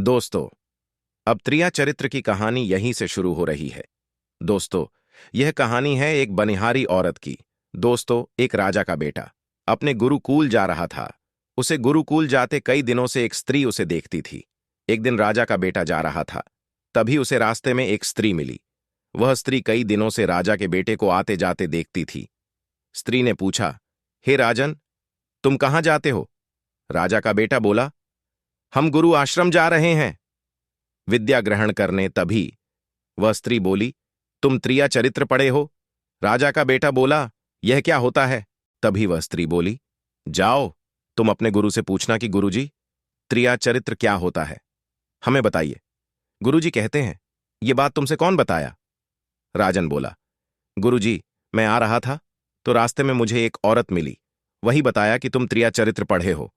दोस्तों, अब त्रिया चरित्र की कहानी यहीं से शुरू हो रही है। दोस्तों, यह कहानी है एक बनिहारी औरत की। दोस्तों, एक राजा का बेटा अपने गुरुकुल जा रहा था। उसे गुरुकुल जाते कई दिनों से एक स्त्री उसे देखती थी। एक दिन राजा का बेटा जा रहा था, तभी उसे रास्ते में एक स्त्री मिली। वह स्त्री कई दिनों से राजा के बेटे को आते जाते देखती थी। स्त्री ने पूछा, हे राजन, तुम कहाँ जाते हो? राजा का बेटा बोला, हम गुरु आश्रम जा रहे हैं विद्या ग्रहण करने। तभी वह स्त्री बोली, तुम त्रिया चरित्र पढ़े हो? राजा का बेटा बोला, यह क्या होता है? तभी वह स्त्री बोली, जाओ, तुम अपने गुरु से पूछना कि गुरुजी, त्रिया चरित्र क्या होता है, हमें बताइए। गुरुजी कहते हैं, ये बात तुमसे कौन बताया? राजन बोला, गुरुजी, मैं आ रहा था तो रास्ते में मुझे एक औरत मिली, वही बताया कि तुम त्रिया चरित्र पढ़े हो।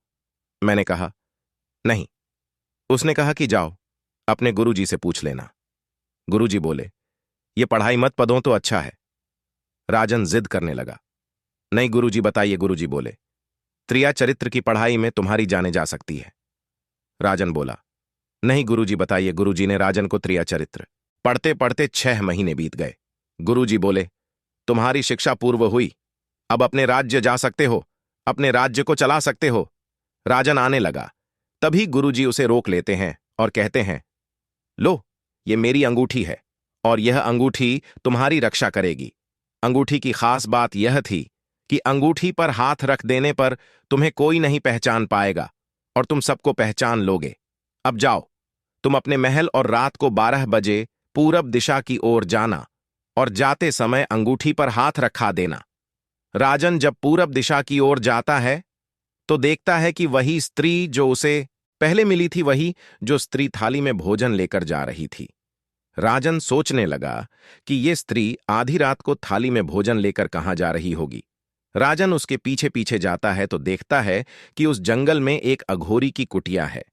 मैंने कहा, नहीं। उसने कहा कि जाओ, अपने गुरुजी से पूछ लेना। गुरुजी बोले, ये पढ़ाई मत पढ़ो तो अच्छा है। राजन जिद करने लगा, नहीं गुरुजी, बताइए। गुरुजी बोले, त्रिया चरित्र की पढ़ाई में तुम्हारी जाने जा सकती है। राजन बोला, नहीं गुरुजी, बताइए। गुरुजी ने राजन को त्रिया चरित्र पढ़ते पढ़ते 6 महीने बीत गए। गुरुजी बोले, तुम्हारी शिक्षा पूर्व हुई, अब अपने राज्य जा सकते हो, अपने राज्य को चला सकते हो। राजन आने लगा, तभी गुरुजी उसे रोक लेते हैं और कहते हैं, लो, ये मेरी अंगूठी है और यह अंगूठी तुम्हारी रक्षा करेगी। अंगूठी की खास बात यह थी कि अंगूठी पर हाथ रख देने पर तुम्हें कोई नहीं पहचान पाएगा और तुम सबको पहचान लोगे। अब जाओ, तुम अपने महल और रात को 12 बजे पूरब दिशा की ओर जाना और जाते समय अंगूठी पर हाथ रखा देना। राजन जब पूरब दिशा की ओर जाता है तो देखता है कि वही स्त्री जो उसे पहले मिली थी, वही जो स्त्री थाली में भोजन लेकर जा रही थी। राजन सोचने लगा कि ये स्त्री आधी रात को थाली में भोजन लेकर कहां जा रही होगी। राजन उसके पीछे पीछे जाता है तो देखता है कि उस जंगल में एक अघोरी की कुटिया है।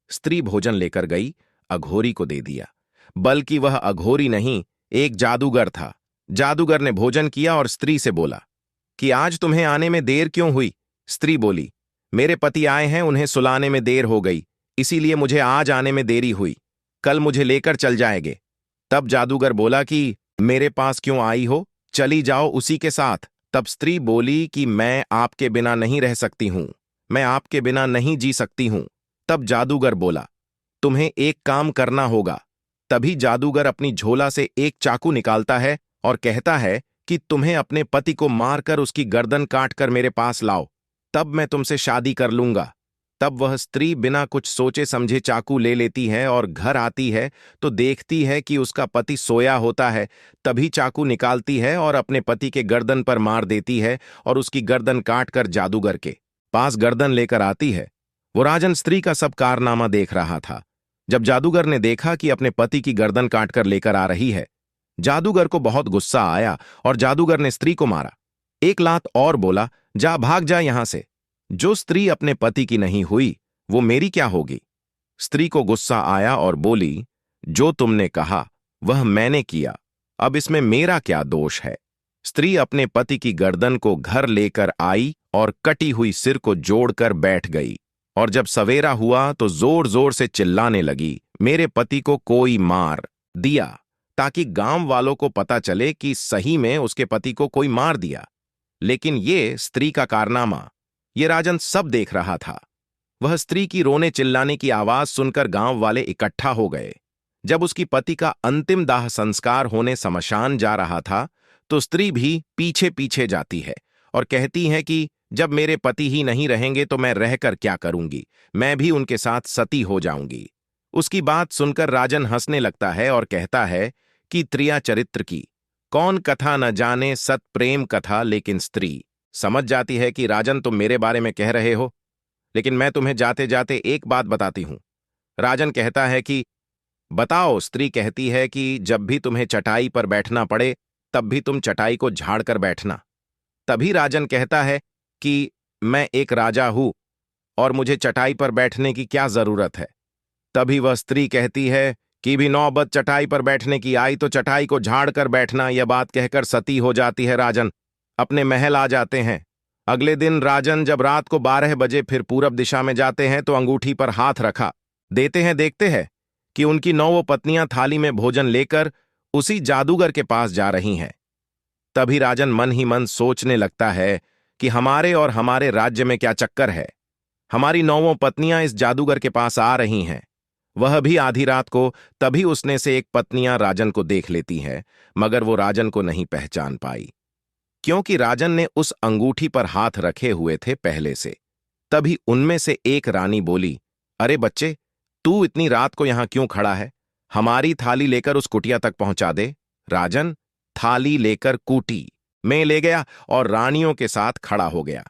स्त्री भोजन लेकर गई, अघोरी को दे दिया, बल्कि वह अघोरी नहीं, एक जादूगर था। जादूगर ने भोजन किया और स्त्री से बोला कि आज तुम्हें आने में देर क्यों हुई? स्त्री बोली, मेरे पति आए हैं, उन्हें सुलाने में देर हो गई, इसीलिए मुझे आज आने में देरी हुई, कल मुझे लेकर चल जाएंगे। तब जादूगर बोला कि मेरे पास क्यों आई हो, चली जाओ उसी के साथ। तब स्त्री बोली कि मैं आपके बिना नहीं रह सकती हूं, मैं आपके बिना नहीं जी सकती हूं। तब जादूगर बोला, तुम्हें एक काम करना होगा। तभी जादूगर अपनी झोला से एक चाकू निकालता है और कहता है कि तुम्हें अपने पति को मारकर उसकी गर्दन काटकर मेरे पास लाओ, तब मैं तुमसे शादी कर लूंगा। तब वह स्त्री बिना कुछ सोचे समझे चाकू ले लेती है और घर आती है तो देखती है कि उसका पति सोया होता है। तभी चाकू निकालती है और अपने पति के गर्दन पर मार देती है और उसकी गर्दन काटकर जादूगर के पास गर्दन लेकर आती है। वो राजन स्त्री का सब कारनामा देख रहा था। जब जादूगर ने देखा कि अपने पति की गर्दन काटकर लेकर आ रही है, जादूगर को बहुत गुस्सा आया और जादूगर ने स्त्री को मारा। एक लात और बोला, जा, भाग जा यहां से। जो स्त्री अपने पति की नहीं हुई वो मेरी क्या होगी? स्त्री को गुस्सा आया और बोली, जो तुमने कहा वह मैंने किया, अब इसमें मेरा क्या दोष है? स्त्री अपने पति की गर्दन को घर लेकर आई और कटी हुई सिर को जोड़कर बैठ गई और जब सवेरा हुआ तो जोर जोर से चिल्लाने लगी, मेरे पति को कोई मार दिया, ताकि गांव वालों को पता चले कि सही में उसके पति को कोई मार दिया। लेकिन ये स्त्री का कारनामा ये राजन सब देख रहा था। वह स्त्री की रोने चिल्लाने की आवाज सुनकर गांव वाले इकट्ठा हो गए। जब उसकी पति का अंतिम दाह संस्कार होने शमशान जा रहा था तो स्त्री भी पीछे पीछे जाती है और कहती है कि जब मेरे पति ही नहीं रहेंगे तो मैं रहकर क्या करूंगी, मैं भी उनके साथ सती हो जाऊंगी। उसकी बात सुनकर राजन हंसने लगता है और कहता है कि त्रिया चरित्र की कौन कथा न जाने, सत प्रेम कथा। लेकिन स्त्री समझ जाती है कि राजन तुम मेरे बारे में कह रहे हो, लेकिन मैं तुम्हें जाते जाते एक बात बताती हूं। राजन कहता है कि बताओ। स्त्री कहती है कि जब भी तुम्हें चटाई पर बैठना पड़े तब भी तुम चटाई को झाड़ कर बैठना। तभी राजन कहता है कि मैं एक राजा हूं और मुझे चटाई पर बैठने की क्या जरूरत है। तभी वह स्त्री कहती है कि भी नौबत चटाई पर बैठने की आई तो चटाई को झाड़ कर बैठना। यह बात कहकर सती हो जाती है। राजन अपने महल आ जाते हैं। अगले दिन राजन जब रात को 12 बजे फिर पूरब दिशा में जाते हैं तो अंगूठी पर हाथ रखा देते हैं देखते हैं कि उनकी 9 पत्नियां थाली में भोजन लेकर उसी जादूगर के पास जा रही हैं। तभी राजन मन ही मन सोचने लगता है कि हमारे और हमारे राज्य में क्या चक्कर है। हमारी 9 पत्नियां इस जादूगर के पास आ रही हैं, वह भी आधी रात को। तभी उसने से एक पत्नियां राजन को देख लेती हैं, मगर वो राजन को नहीं पहचान पाई, क्योंकि राजन ने उस अंगूठी पर हाथ रखे हुए थे पहले से। तभी उनमें से एक रानी बोली, अरे बच्चे, तू इतनी रात को यहां क्यों खड़ा है? हमारी थाली लेकर उस कुटिया तक पहुंचा दे। राजन थाली लेकर कूटी में ले गया और रानियों के साथ खड़ा हो गया।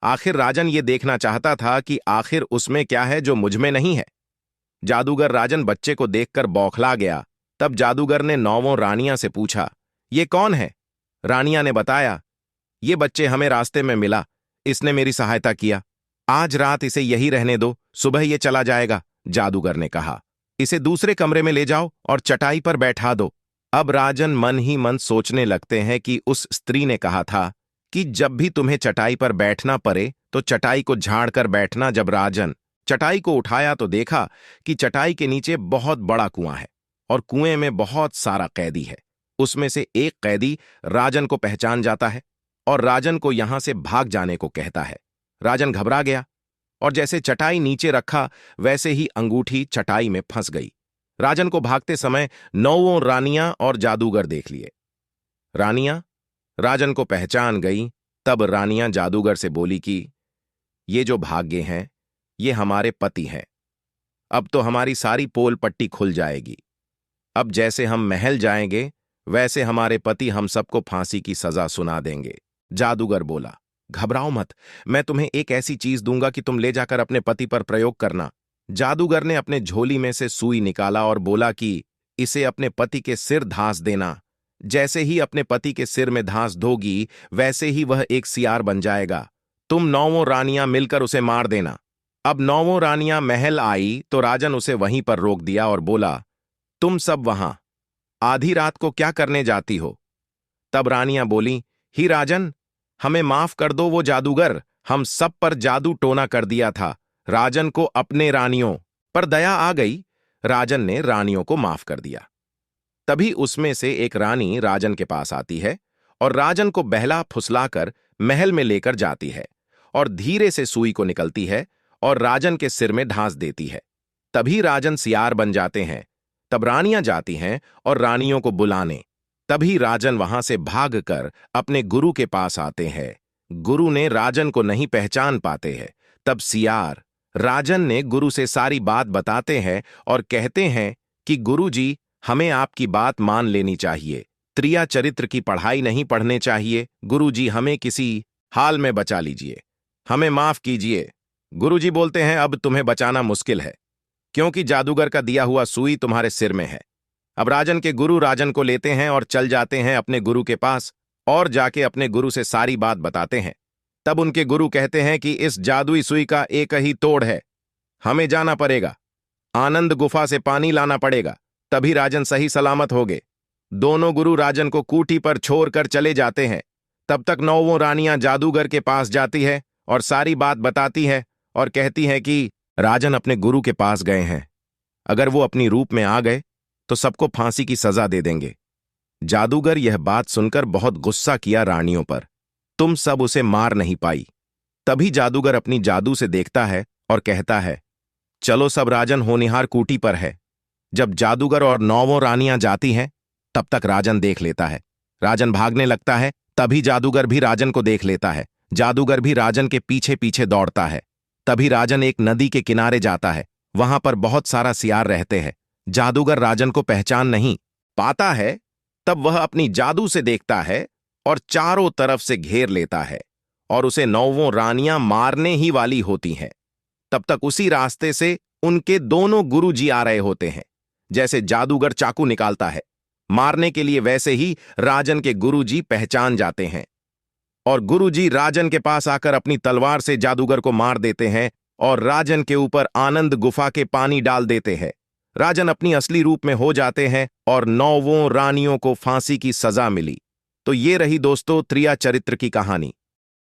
आखिर राजन ये देखना चाहता था कि आखिर उसमें क्या है जो मुझ में नहीं है। जादूगर राजन बच्चे को देखकर बौखला गया। तब जादूगर ने 9 रानियां से पूछा, ये कौन है? रानियां ने बताया, ये बच्चे हमें रास्ते में मिला, इसने मेरी सहायता किया। आज रात इसे यही रहने दो, सुबह ये चला जाएगा। जादूगर ने कहा, इसे दूसरे कमरे में ले जाओ और चटाई पर बैठा दो। अब राजन मन ही मन सोचने लगते हैं कि उस स्त्री ने कहा था कि जब भी तुम्हें चटाई पर बैठना पड़े तो चटाई को झाड़ कर बैठना। जब राजन चटाई को उठाया तो देखा कि चटाई के नीचे बहुत बड़ा कुआं है और कुएं में बहुत सारा कैदी है। उसमें से एक कैदी राजन को पहचान जाता है और राजन को यहां से भाग जाने को कहता है। राजन घबरा गया और जैसे चटाई नीचे रखा वैसे ही अंगूठी चटाई में फंस गई। राजन को भागते समय 9 रानियां और जादूगर देख लिए। रानियां राजन को पहचान गई। तब रानियां जादूगर से बोली कि ये जो भाग्य हैं ये हमारे पति हैं। अब तो हमारी सारी पोल पट्टी खुल जाएगी। अब जैसे हम महल जाएंगे वैसे हमारे पति हम सबको फांसी की सजा सुना देंगे। जादूगर बोला, घबराओ मत, मैं तुम्हें एक ऐसी चीज दूंगा कि तुम ले जाकर अपने पति पर प्रयोग करना। जादूगर ने अपने झोली में से सुई निकाला और बोला कि इसे अपने पति के सिर धांस देना। जैसे ही अपने पति के सिर में धांस दोगी वैसे ही वह एक सियार बन जाएगा। तुम 9 रानियां मिलकर उसे मार देना। अब 9 रानियां महल आई तो राजन उसे वहीं पर रोक दिया और बोला, तुम सब वहां आधी रात को क्या करने जाती हो? तब रानियां बोली, ही राजन, हमें माफ कर दो, वो जादूगर हम सब पर जादू टोना कर दिया था। राजन को अपने रानियों पर दया आ गई। राजन ने रानियों को माफ कर दिया। तभी उसमें से एक रानी राजन के पास आती है और राजन को बहला फुसलाकर महल में लेकर जाती है और धीरे से सुई को निकलती है और राजन के सिर में ढांस देती है। तभी राजन सियार बन जाते हैं। तब रानियां जाती हैं और रानियों को बुलाने। तभी राजन वहां से भागकर अपने गुरु के पास आते हैं। गुरु ने राजन को नहीं पहचान पाते हैं। तब सियार राजन ने गुरु से सारी बात बताते हैं और कहते हैं कि गुरु जी, हमें आपकी बात मान लेनी चाहिए। त्रिया चरित्र की पढ़ाई नहीं पढ़ने चाहिए। गुरु जी, हमें किसी हाल में बचा लीजिए, हमें माफ कीजिए। गुरु जी बोलते हैं, अब तुम्हें बचाना मुश्किल है, क्योंकि जादूगर का दिया हुआ सुई तुम्हारे सिर में है। अब राजन के गुरु राजन को लेते हैं और चल जाते हैं अपने गुरु के पास और जाके अपने गुरु से सारी बात बताते हैं। तब उनके गुरु कहते हैं कि इस जादुई सुई का एक ही तोड़ है, हमें जाना पड़ेगा, आनंद गुफा से पानी लाना पड़ेगा, तभी राजन सही सलामत होगे। दोनों गुरु राजन को कूटी पर छोड़कर चले जाते हैं। तब तक 9 रानियां जादूगर के पास जाती है और सारी बात बताती है और कहती है कि राजन अपने गुरु के पास गए हैं, अगर वो अपनी रूप में आ गए तो सबको फांसी की सजा दे देंगे। जादूगर यह बात सुनकर बहुत गुस्सा किया रानियों पर। तुम सब उसे मार नहीं पाई। तभी जादूगर अपनी जादू से देखता है और कहता है, चलो सब, राजन होनिहार कूटी पर है। जब जादूगर और 9 रानियां जाती हैं तब तक राजन देख लेता है। राजन भागने लगता है। तभी जादूगर भी राजन को देख लेता है। जादूगर भी राजन के पीछे पीछे दौड़ता है। तभी राजन एक नदी के किनारे जाता है। वहां पर बहुत सारा सियार रहते हैं। जादूगर राजन को पहचान नहीं पाता है। तब वह अपनी जादू से देखता है और चारों तरफ से घेर लेता है और उसे 9 रानियां मारने ही वाली होती हैं। तब तक उसी रास्ते से उनके दोनों गुरुजी आ रहे होते हैं। जैसे जादूगर चाकू निकालता है मारने के लिए, वैसे ही राजन के गुरुजी पहचान जाते हैं और गुरुजी राजन के पास आकर अपनी तलवार से जादूगर को मार देते हैं और राजन के ऊपर आनंद गुफा के पानी डाल देते हैं। राजन अपनी असली रूप में हो जाते हैं और 9 रानियों को फांसी की सजा मिली। तो ये रही दोस्तों त्रिया चरित्र की कहानी।